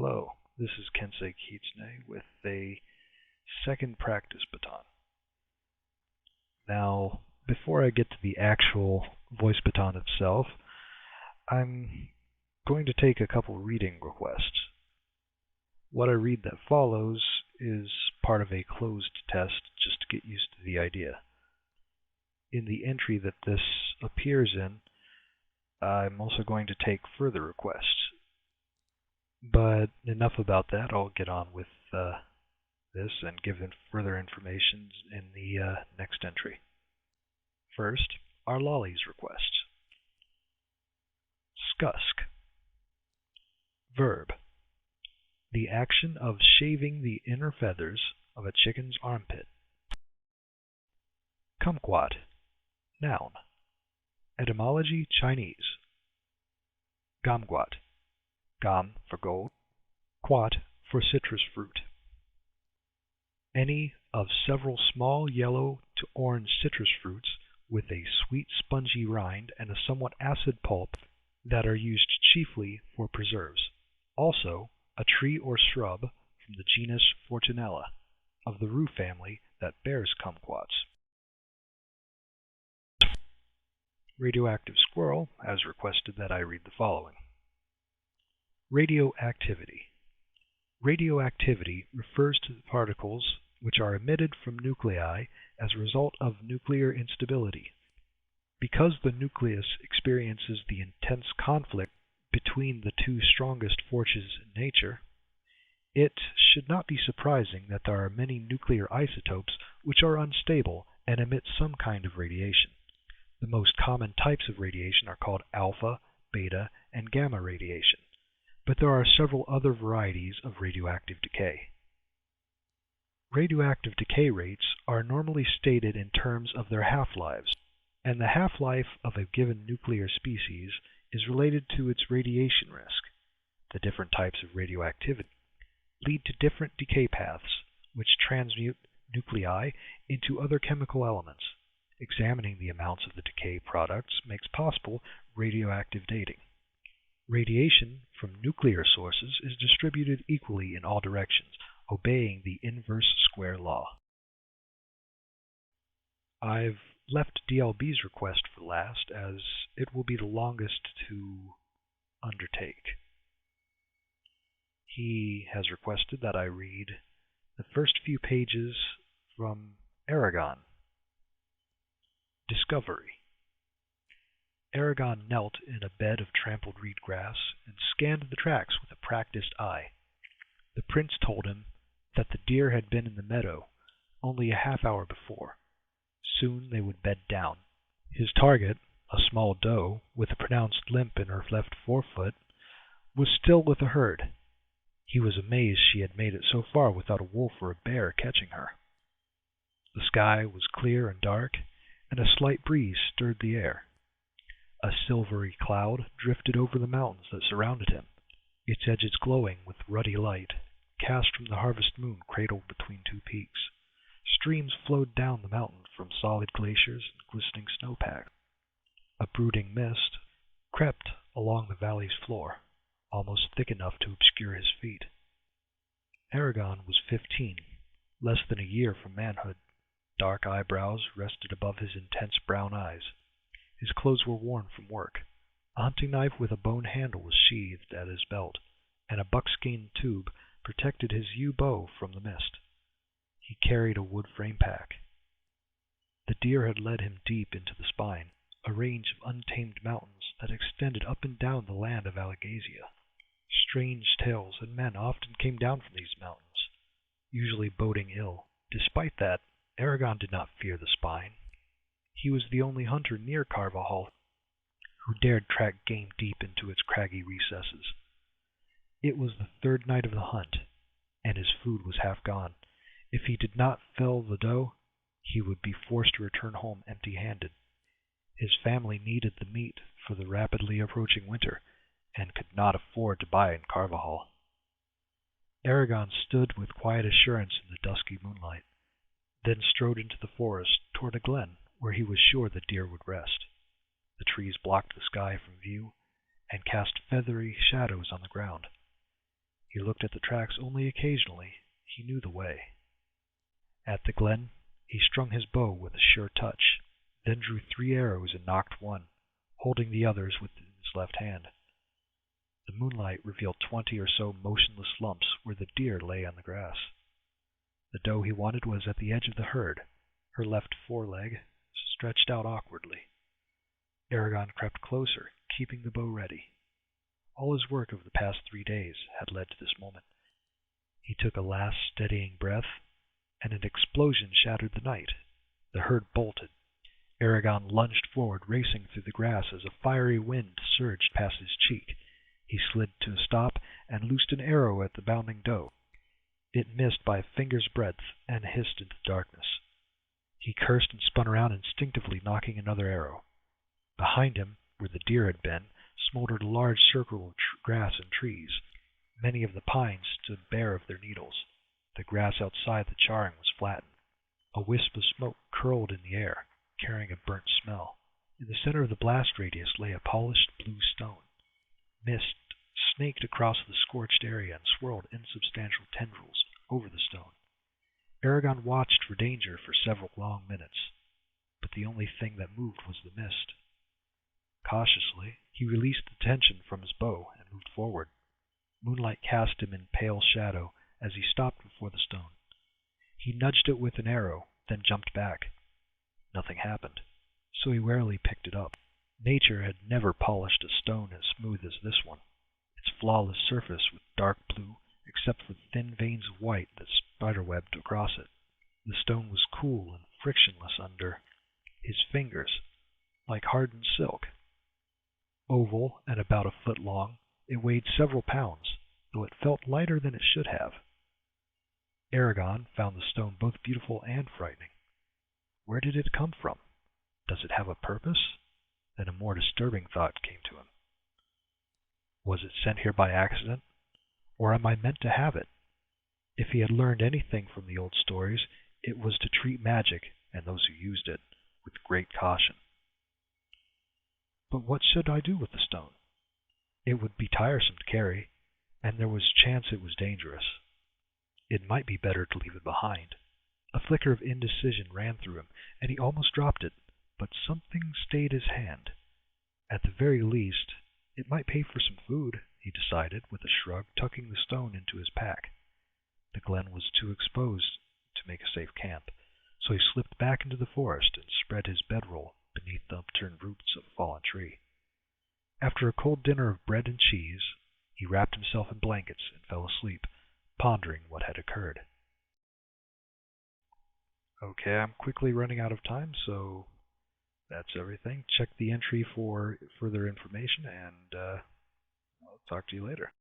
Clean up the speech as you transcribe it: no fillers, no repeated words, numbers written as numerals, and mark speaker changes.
Speaker 1: Hello, this is Kensei Kitsune with a second practice baton. Now, before I get to the actual voice baton itself, I'm going to take a couple reading requests. What I read that follows is part of a closed test just to get used to the idea. In the entry that this appears in, I'm also going to take further requests. But enough about that. I'll get on with this and give further information in the next entry. First, our Lolly's request. Skusk. Verb. The action of shaving the inner feathers of a chicken's armpit. Kumquat. Noun. Etymology Chinese. Kumquat. Gam for gold, quat for citrus fruit. Any of several small yellow to orange citrus fruits with a sweet spongy rind and a somewhat acid pulp that are used chiefly for preserves. Also, a tree or shrub from the genus Fortunella of the rue family that bears kumquats. Radioactive Squirrel has requested that I read the following. Radioactivity. Radioactivity refers to the particles which are emitted from nuclei as a result of nuclear instability. Because the nucleus experiences the intense conflict between the two strongest forces in nature, it should not be surprising that there are many nuclear isotopes which are unstable and emit some kind of radiation. The most common types of radiation are called alpha, beta, and gamma radiation. But there are several other varieties of radioactive decay. Radioactive decay rates are normally stated in terms of their half-lives, and the half-life of a given nuclear species is related to its radiation risk. The different types of radioactivity lead to different decay paths, which transmute nuclei into other chemical elements. Examining the amounts of the decay products makes possible radioactive dating. Radiation from nuclear sources is distributed equally in all directions, obeying the inverse square law. I've left DLB's request for last, as it will be the longest to undertake. He has requested that I read the first few pages from Eragon Discovery. Eragon knelt in a bed of trampled reed grass and scanned the tracks with a practiced eye. The prince told him that the deer had been in the meadow only a half-hour before. Soon they would bed down. His target, a small doe with a pronounced limp in her left forefoot, was still with the herd. He was amazed she had made it so far without a wolf or a bear catching her. The sky was clear and dark, and a slight breeze stirred the air. A silvery cloud drifted over the mountains that surrounded him, its edges glowing with ruddy light, cast from the harvest moon cradled between two peaks. Streams flowed down the mountain from solid glaciers and glistening snowpack. A brooding mist crept along the valley's floor, almost thick enough to obscure his feet. Eragon was 15, less than a year from manhood. Dark eyebrows rested above his intense brown eyes. His clothes were worn from work. A hunting knife with a bone handle was sheathed at his belt, and a buckskin tube protected his yew bow from the mist. He carried a wood frame pack. The deer had led him deep into the spine, a range of untamed mountains that extended up and down the land of Alagasia. Strange tales and men often came down from these mountains, usually boding ill. Despite that, Eragon did not fear the spine. He was the only hunter near Carvajal who dared track game deep into its craggy recesses. It was the third night of the hunt, and his food was half gone. If he did not fell the doe, he would be forced to return home empty-handed. His family needed the meat for the rapidly approaching winter, and could not afford to buy in Carvajal. Eragon stood with quiet assurance in the dusky moonlight, then strode into the forest toward a glen where he was sure the deer would rest. The trees blocked the sky from view and cast feathery shadows on the ground. He looked at the tracks only occasionally. He knew the way. At the glen, he strung his bow with a sure touch, then drew 3 arrows and nocked one, holding the others with his left hand. The moonlight revealed 20 or so motionless lumps where the deer lay on the grass. The doe he wanted was at the edge of the herd, her left foreleg stretched out awkwardly. Eragon crept closer, keeping the bow ready. All his work of the past 3 days had led to this moment. He took a last steadying breath, and an explosion shattered the night. The herd bolted. Eragon lunged forward, racing through the grass as a fiery wind surged past his cheek. He slid to a stop and loosed an arrow at the bounding doe. It missed by a finger's breadth and hissed into the darkness. He cursed and spun around, instinctively nocking another arrow. Behind him, where the deer had been, smoldered a large circle of grass and trees. Many of the pines stood bare of their needles. The grass outside the charring was flattened. A wisp of smoke curled in the air, carrying a burnt smell. In the center of the blast radius lay a polished blue stone. Mist snaked across the scorched area and swirled insubstantial tendrils over the stone. Eragon watched for danger for several long minutes, but the only thing that moved was the mist. Cautiously, he released the tension from his bow and moved forward. Moonlight cast him in pale shadow as he stopped before the stone. He nudged it with an arrow, then jumped back. Nothing happened, so he warily picked it up. Nature had never polished a stone as smooth as this one, its flawless surface with dark blue except for thin veins of white that spiderwebbed across it. The stone was cool and frictionless under his fingers, like hardened silk. Oval and about a foot long, it weighed several pounds, though it felt lighter than it should have. Eragon found the stone both beautiful and frightening. Where did it come from? Does it have a purpose? Then a more disturbing thought came to him. Was it sent here by accident? Or am I meant to have it? If he had learned anything from the old stories, it was to treat magic, and those who used it, with great caution. But what should I do with the stone? It would be tiresome to carry, and there was chance it was dangerous. It might be better to leave it behind. A flicker of indecision ran through him, and he almost dropped it, but something stayed his hand. At the very least, it might pay for some food, he decided, with a shrug, tucking the stone into his pack. The glen was too exposed to make a safe camp, so he slipped back into the forest and spread his bedroll beneath the upturned roots of a fallen tree. After a cold dinner of bread and cheese, he wrapped himself in blankets and fell asleep, pondering what had occurred. Okay, I'm quickly running out of time, so that's everything. Check the entry for further information, and I'll talk to you later.